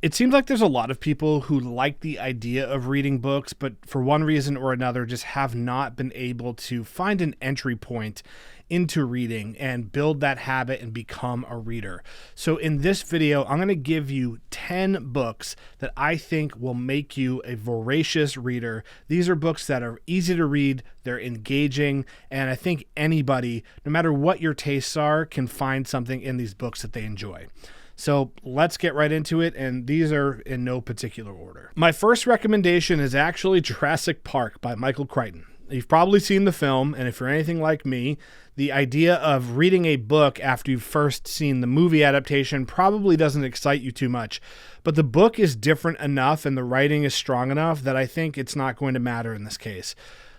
It seems like there's a lot of people who like the idea of reading books, but for one reason or another just have not been able to find an entry point into reading and build that habit and become a reader. So in this video, I'm going to give you 10 books that I think will make you a voracious reader. These are books that are easy to read, they're engaging, and I think anybody, no matter what your tastes are, can find something in these books that they enjoy. So let's get right into it, and these are in no particular order. My first recommendation is actually Jurassic Park by Michael Crichton. You've probably seen the film, and if you're anything like me, the idea of reading a book after you've first seen the movie adaptation probably doesn't excite you too much. But the book is different enough and the writing is strong enough that I think it's not going to matter in this case.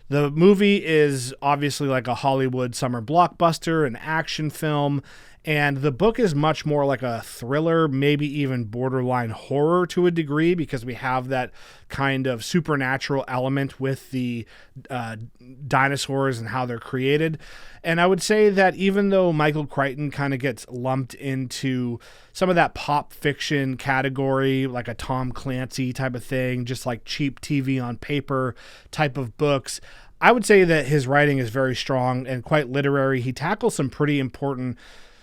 The movie is obviously like a Hollywood summer blockbuster, an action film, and the book is much more like a thriller, maybe even borderline horror to a degree, because we have that kind of supernatural element with the dinosaurs and how they're created. And I would say that even though Michael Crichton kind of gets lumped into some of that pop fiction category, like a Tom Clancy type of thing, just like cheap TV on paper type of books, I would say that his writing is very strong and quite literary. He tackles some pretty important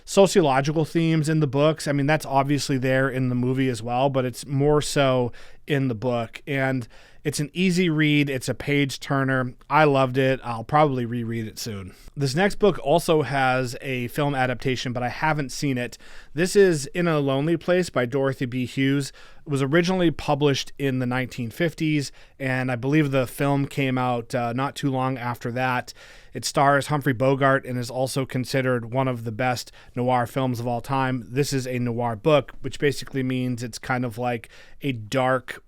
sociological themes in the books. I mean, that's obviously there in the movie as well, but it's more so in the book. And it's an easy read. It's a page turner. I loved it. I'll probably reread it soon. This next book also has a film adaptation, but I haven't seen it. This is In a Lonely Place by Dorothy B. Hughes. It was originally published in the 1950s, and I believe the film came out not too long after that. It stars Humphrey Bogart and is also considered one of the best noir films of all time. This is a noir book, which basically means it's kind of like a dark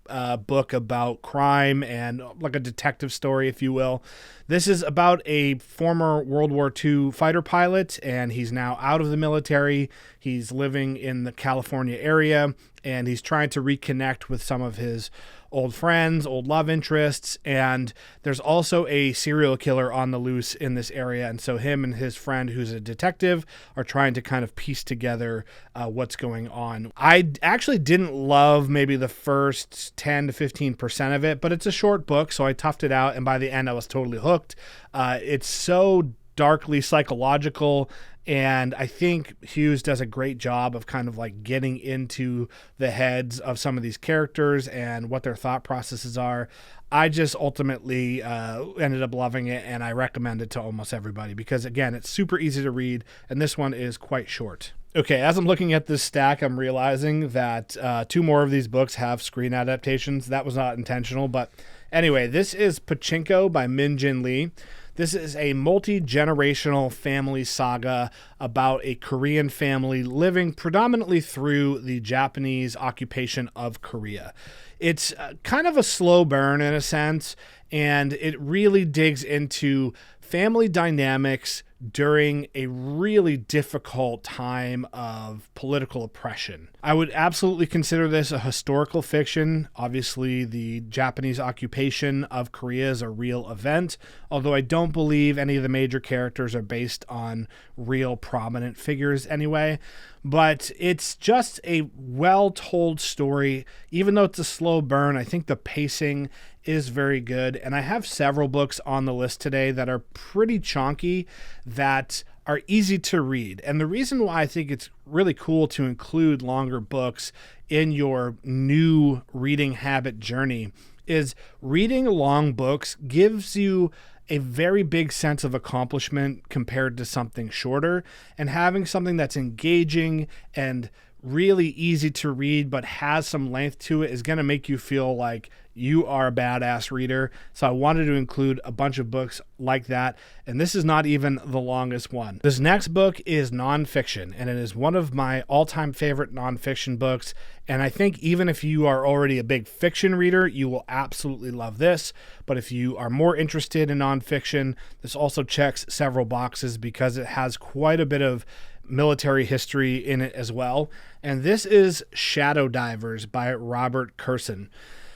book about crime and like a detective story, if you will. This is about a former World War II fighter pilot, and he's now out of the military. He's living in the California area, and he's trying to reconnect with some of his old friends, old love interests, and there's also a serial killer on the loose in this area, and so him and his friend, who's a detective, are trying to kind of piece together what's going on. I actually didn't love maybe the first 10 to 15% of it, but it's a short book, so I toughed it out, and by the end I was totally hooked. It's so darkly psychological, and I think Hughes does a great job of kind of like getting into the heads of some of these characters and what their thought processes are. I just ultimately ended up loving it, and I recommend it to almost everybody because, again, it's super easy to read, and this one is quite short. Okay, as I'm looking at this stack, I'm realizing that 2 more of these books have screen adaptations. That was not intentional, but anyway, this is Pachinko by Min Jin Lee. This is a multi-generational family saga about a Korean family living predominantly through the Japanese occupation of Korea. It's kind of a slow burn in a sense, and it really digs into family dynamics during a really difficult time of political oppression. I would absolutely consider this a historical fiction. Obviously, the Japanese occupation of Korea is a real event, although I don't believe any of the major characters are based on real prominent figures anyway. But it's just a well-told story. Even though it's a slow burn, I think the pacing is very good. And I have several books on the list today that are pretty chunky, that are easy to read. And the reason why I think it's really cool to include longer books in your new reading habit journey is reading long books gives you a very big sense of accomplishment compared to something shorter, and having something that's engaging and really easy to read but has some length to it is going to make you feel like you are a badass reader. So I wanted to include a bunch of books like that, and this is not even the longest one. This next book is nonfiction, and it is one of my all-time favorite nonfiction books, and I think even if you are already a big fiction reader, you will absolutely love this. But if you are more interested in nonfiction, this also checks several boxes because it has quite a bit of military history in it as well. And this is Shadow Divers by Robert Kurson.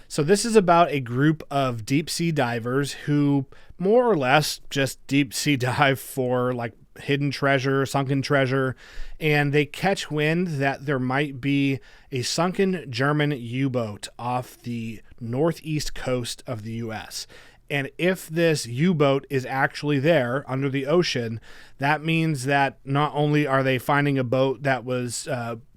So this is about a group of deep sea divers who more or less just deep sea dive for like hidden treasure, sunken treasure, and they catch wind that there might be a sunken German U-boat off the northeast coast of the U.S. And if this U-boat is actually there under the ocean, that means that not only are they finding a boat that was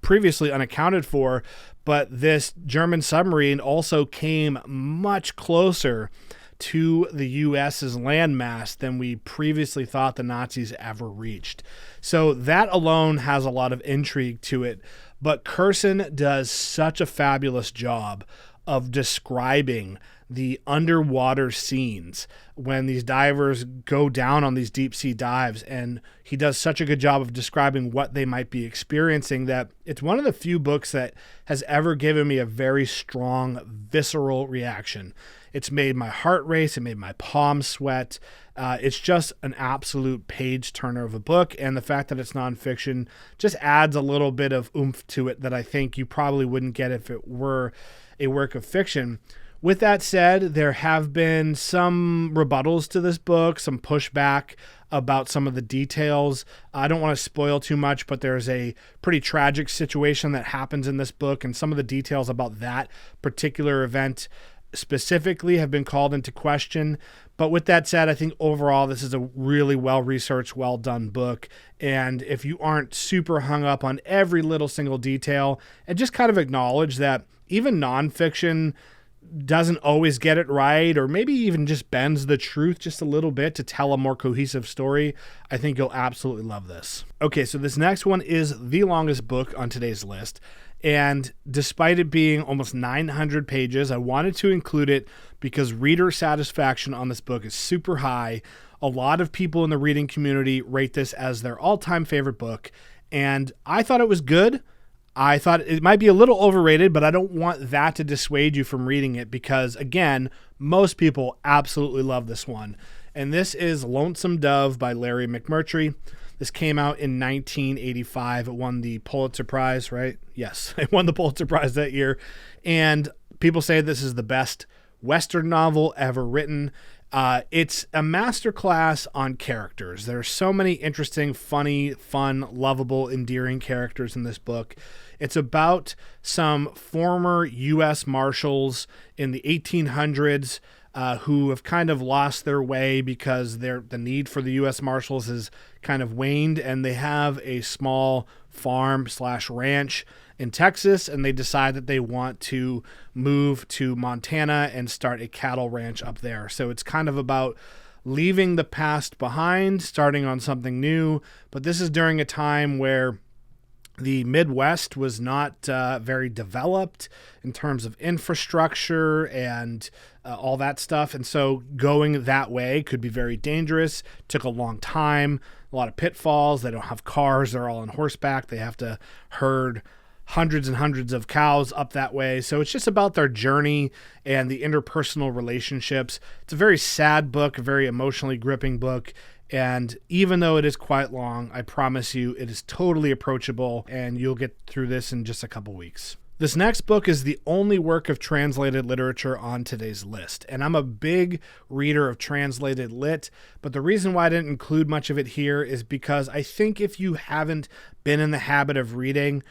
previously unaccounted for, but this German submarine also came much closer to the U.S.'s landmass than we previously thought the Nazis ever reached. So that alone has a lot of intrigue to it. But Curson does such a fabulous job of describing the underwater scenes when these divers go down on these deep sea dives, and he does such a good job of describing what they might be experiencing that it's one of the few books that has ever given me a very strong visceral reaction. It's made my heart race. It made my palms sweat. It's just an absolute page turner of a book, and the fact that it's nonfiction just adds a little bit of oomph to it that I think you probably wouldn't get if it were a work of fiction. With that said, there have been some rebuttals to this book, some pushback about some of the details. I don't want to spoil too much, but there's a pretty tragic situation that happens in this book, and some of the details about that particular event specifically have been called into question. But with that said, I think overall this is a really well-researched, well-done book. And if you aren't super hung up on every little single detail and just kind of acknowledge that even nonfiction doesn't always get it right, or maybe even just bends the truth just a little bit to tell a more cohesive story, I think you'll absolutely love this. Okay, so this next one is the longest book on today's list. And despite it being almost 900 pages, I wanted to include it because reader satisfaction on this book is super high. A lot of people in the reading community rate this as their all-time favorite book, and I thought it was good. I thought it might be a little overrated, but I don't want that to dissuade you from reading it because, again, most people absolutely love this one. And this is Lonesome Dove by Larry McMurtry. This came out in 1985. It won the Pulitzer Prize, right? Yes, it won the Pulitzer Prize that year. And people say this is the best Western novel ever written. It's a masterclass on characters. There are so many interesting, funny, fun, lovable, endearing characters in this book. It's about some former U.S. Marshals in the 1800s who have kind of lost their way because the need for the U.S. Marshals has kind of waned, and they have a small farm/ranch in Texas, and they decide that they want to move to Montana and start a cattle ranch up there. So it's kind of about leaving the past behind, starting on something new, but this is during a time where the Midwest was not very developed in terms of infrastructure and all that stuff. And so going that way could be very dangerous. Took a long time, a lot of pitfalls. They don't have cars. They're all on horseback. They have to herd hundreds and hundreds of cows up that way. So it's just about their journey and the interpersonal relationships. It's a very sad book, a very emotionally gripping book. And even though it is quite long, I promise you it is totally approachable, and you'll get through this in just a couple weeks. This next book is the only work of translated literature on today's list, and I'm a big reader of translated lit, but the reason why I didn't include much of it here is because I think if you haven't been in the habit of reading,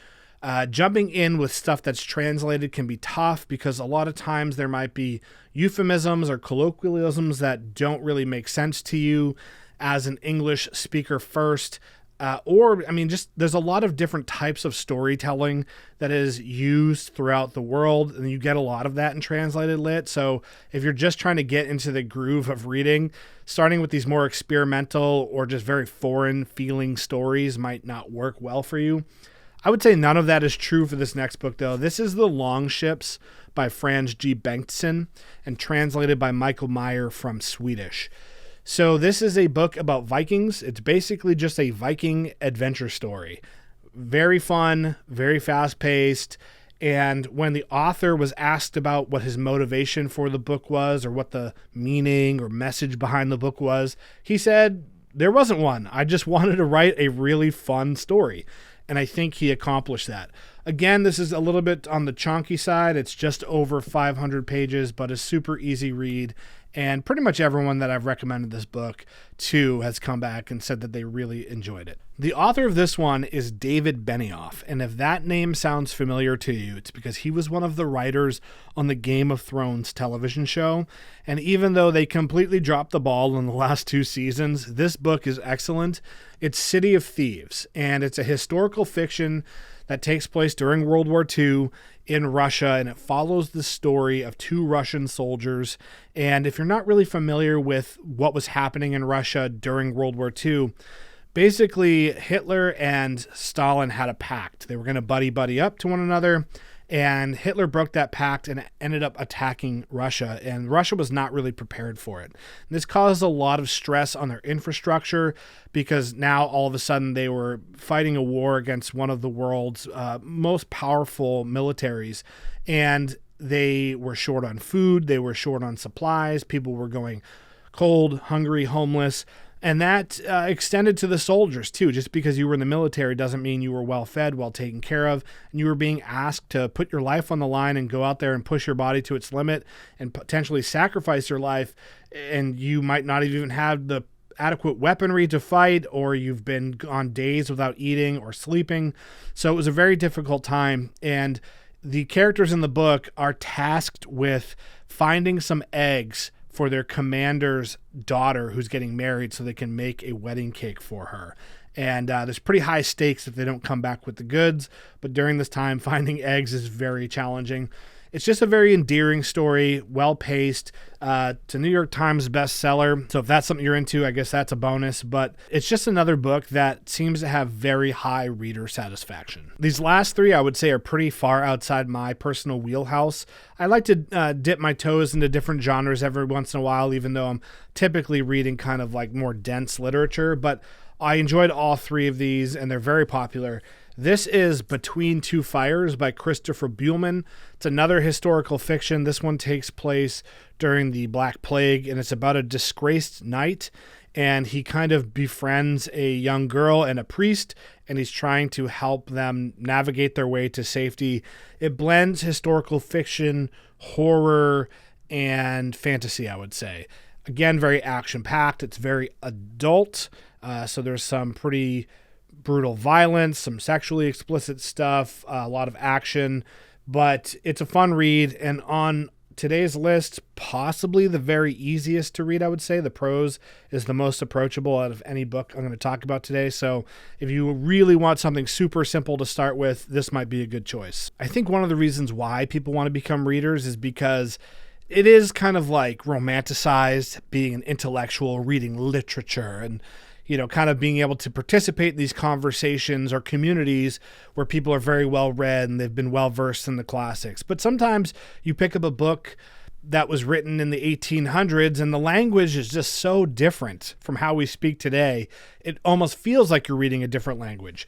jumping in with stuff that's translated can be tough because a lot of times there might be euphemisms or colloquialisms that don't really make sense to you as an English speaker first. Just there's a lot of different types of storytelling that is used throughout the world, and you get a lot of that in translated lit. So if you're just trying to get into the groove of reading, starting with these more experimental or just very foreign feeling stories might not work well for you. I would say none of that is true for this next book, though. This is The Longships by Frans G. Bengtsson and translated by Michael Meyer from Swedish. So this is a book about Vikings. It's basically just a Viking adventure story. Very fun, very fast-paced. And when the author was asked about what his motivation for the book was or what the meaning or message behind the book was, he said, there wasn't one. I just wanted to write a really fun story. And I think he accomplished that. Again, this is a little bit on the chonky side. It's just over 500 pages, but a super easy read. And pretty much everyone that I've recommended this book to has come back and said that they really enjoyed it. The author of this one is David Benioff. And if that name sounds familiar to you, it's because he was one of the writers on the Game of Thrones television show. And even though they completely dropped the ball in the last 2 seasons, this book is excellent. It's City of Thieves, and it's a historical fiction that takes place during World War II in Russia, and it follows the story of 2 Russian soldiers. And if you're not really familiar with what was happening in Russia during World War II, basically Hitler and Stalin had a pact. They were going to buddy up to one another, and Hitler broke that pact and ended up attacking Russia, and Russia was not really prepared for it. And this caused a lot of stress on their infrastructure because now all of a sudden they were fighting a war against one of the world's most powerful militaries, and they were short on food, they were short on supplies, people were going cold, hungry, homeless. And that extended to the soldiers, too. Just because you were in the military doesn't mean you were well fed, well taken care of. And you were being asked to put your life on the line and go out there and push your body to its limit and potentially sacrifice your life. And you might not even have the adequate weaponry to fight, or you've been on days without eating or sleeping. So it was a very difficult time. And the characters in the book are tasked with finding some eggs for their commander's daughter who's getting married so they can make a wedding cake for her. And there's pretty high stakes if they don't come back with the goods. But during this time, finding eggs is very challenging. It's just a very endearing story, well-paced. It's a New York Times bestseller. So if that's something you're into, I guess that's a bonus. But it's just another book that seems to have very high reader satisfaction. These last 3, I would say, are pretty far outside my personal wheelhouse. I like to dip my toes into different genres every once in a while, even though I'm typically reading kind of like more dense literature. But I enjoyed all 3 of these, and they're very popular. This is Between Two Fires by Christopher Buehlman. It's another historical fiction. This one takes place during the Black Plague, and it's about a disgraced knight, and he kind of befriends a young girl and a priest, and he's trying to help them navigate their way to safety. It blends historical fiction, horror, and fantasy, I would say. Again, very action-packed. It's very adult, so there's some pretty brutal violence, some sexually explicit stuff, a lot of action, but it's a fun read. And on today's list, possibly the very easiest to read, I would say. The prose is the most approachable out of any book I'm going to talk about today. So if you really want something super simple to start with, this might be a good choice. I think one of the reasons why people want to become readers is because it is kind of like romanticized being an intellectual, reading literature, and kind of being able to participate in these conversations or communities where people are very well read and they've been well versed in the classics. But sometimes you pick up a book that was written in the 1800s and the language is just so different from how we speak today. It almost feels like you're reading a different language.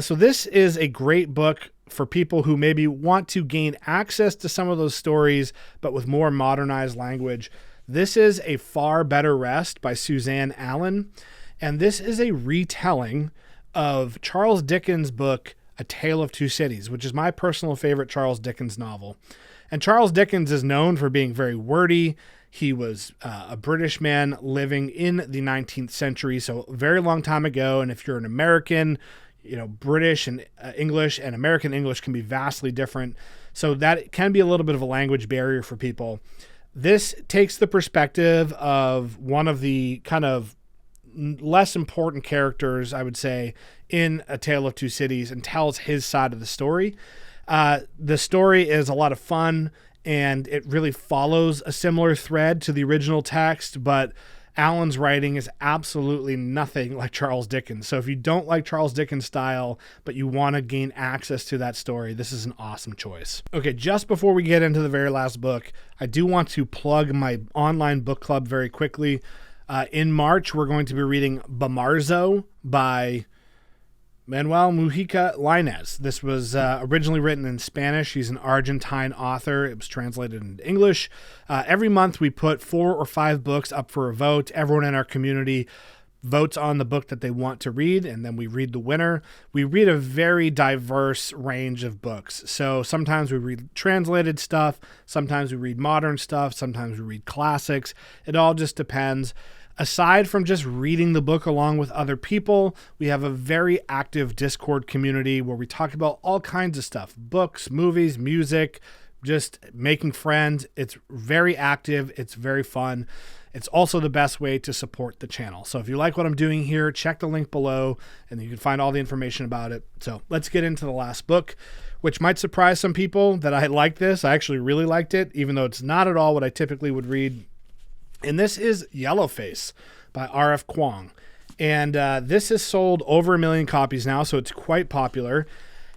So this is a great book for people who maybe want to gain access to some of those stories, but with more modernized language. This is A Far Better Rest by Suzanne Allen. And this is a retelling of Charles Dickens' book, A Tale of Two Cities, which is my personal favorite Charles Dickens novel. And Charles Dickens is known for being very wordy. He was a British man living in the 19th century, so a very long time ago. And if you're an American, British and English and American English can be vastly different. So that can be a little bit of a language barrier for people. This takes the perspective of one of the kind of less important characters, I would say, in A Tale of Two Cities and tells his side of the story. The story is a lot of fun and it really follows a similar thread to the original text, but Allen's writing is absolutely nothing like Charles Dickens. So if you don't like Charles Dickens' style, but you want to gain access to that story, this is an awesome choice. Okay, just before we get into the very last book, I do want to plug my online book club very quickly. In March, we're going to be reading Bamarzo by Manuel Mujica Lainez. This was originally written in Spanish. He's an Argentine author. It was translated into English. Every month, we put 4 or 5 books up for a vote. Everyone in our community votes on the book that they want to read, and then we read the winner. We read a very diverse range of books. So sometimes we read translated stuff, sometimes we read modern stuff, sometimes we read classics. It all just depends. Aside from just reading the book along with other people, we have a very active Discord community where we talk about all kinds of stuff, books, movies, music, just making friends. It's very active. It's very fun. It's also the best way to support the channel. So if you like what I'm doing here, check the link below and you can find all the information about it. So let's get into the last book, which might surprise some people that I like this. I actually really liked it, even though it's not at all what I typically would read. And this is Yellowface by R.F. Kuang. And this has sold over 1 million copies now, so it's quite popular.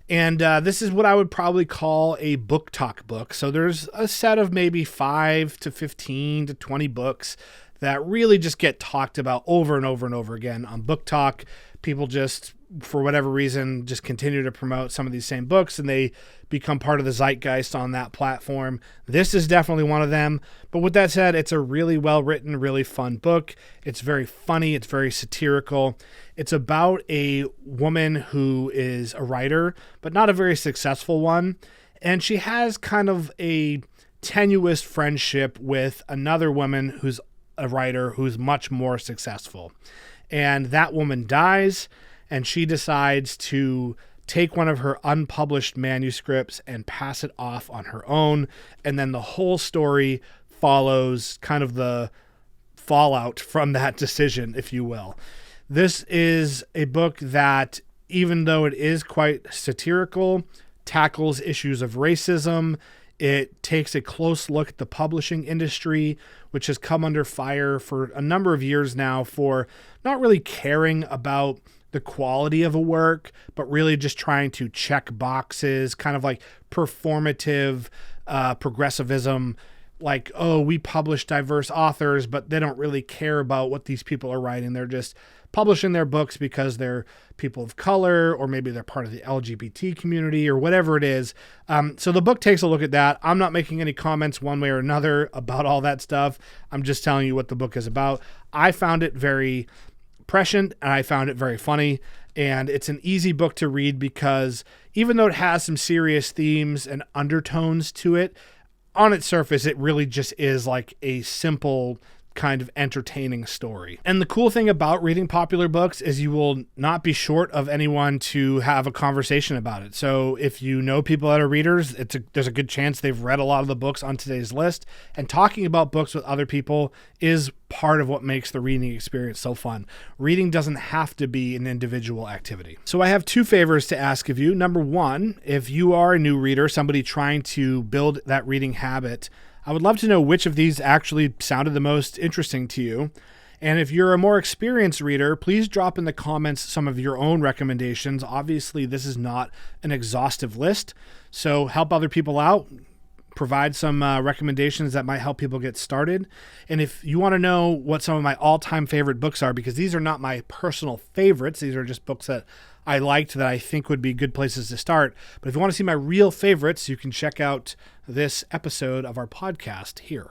And this is what I would probably call a book talk book. So there's a set of maybe 5 to 15 to 20 books that really just get talked about over and over and over again on Book Talk. People just, for whatever reason, just continue to promote some of these same books, and they become part of the zeitgeist on that platform. This is definitely one of them. But with that said, it's a really well-written, really fun book. It's very funny. It's very satirical. It's about a woman who is a writer, but not a very successful one. And she has kind of a tenuous friendship with another woman who's a writer who's much more successful. And that woman dies, and she decides to take one of her unpublished manuscripts and pass it off on her own. And then the whole story follows kind of the fallout from that decision, if you will. This is a book that, even though it is quite satirical, tackles issues of racism. It takes a close look at the publishing industry, which has come under fire for a number of years now for not really caring about the quality of a work, but really just trying to check boxes, kind of like performative progressivism. Like, oh, we publish diverse authors, but they don't really care about what these people are writing. They're just publishing their books because they're people of color, or maybe they're part of the LGBT community, or whatever it is. So the book takes a look at that. I'm not making any comments one way or another about all that stuff. I'm just telling you what the book is about. I found it very prescient, and I found it very funny. And it's an easy book to read because even though it has some serious themes and undertones to it, on its surface, it really just is like a simple kind of entertaining story. And the cool thing about reading popular books is you will not be short of anyone to have a conversation about it. So if you know people that are readers, there's a good chance they've read a lot of the books on today's list. And talking about books with other people is part of what makes the reading experience so fun. Reading doesn't have to be an individual activity. So I have 2 favors to ask of you. Number 1, if you are a new reader, somebody trying to build that reading habit, I would love to know which of these actually sounded the most interesting to you. And if you're a more experienced reader, please drop in the comments some of your own recommendations. Obviously, this is not an exhaustive list, so help other people out. Provide some recommendations that might help people get started. And if you want to know what some of my all-time favorite books are, because these are not my personal favorites, these are just books that I liked that I think would be good places to start. But if you want to see my real favorites, you can check out this episode of our podcast here.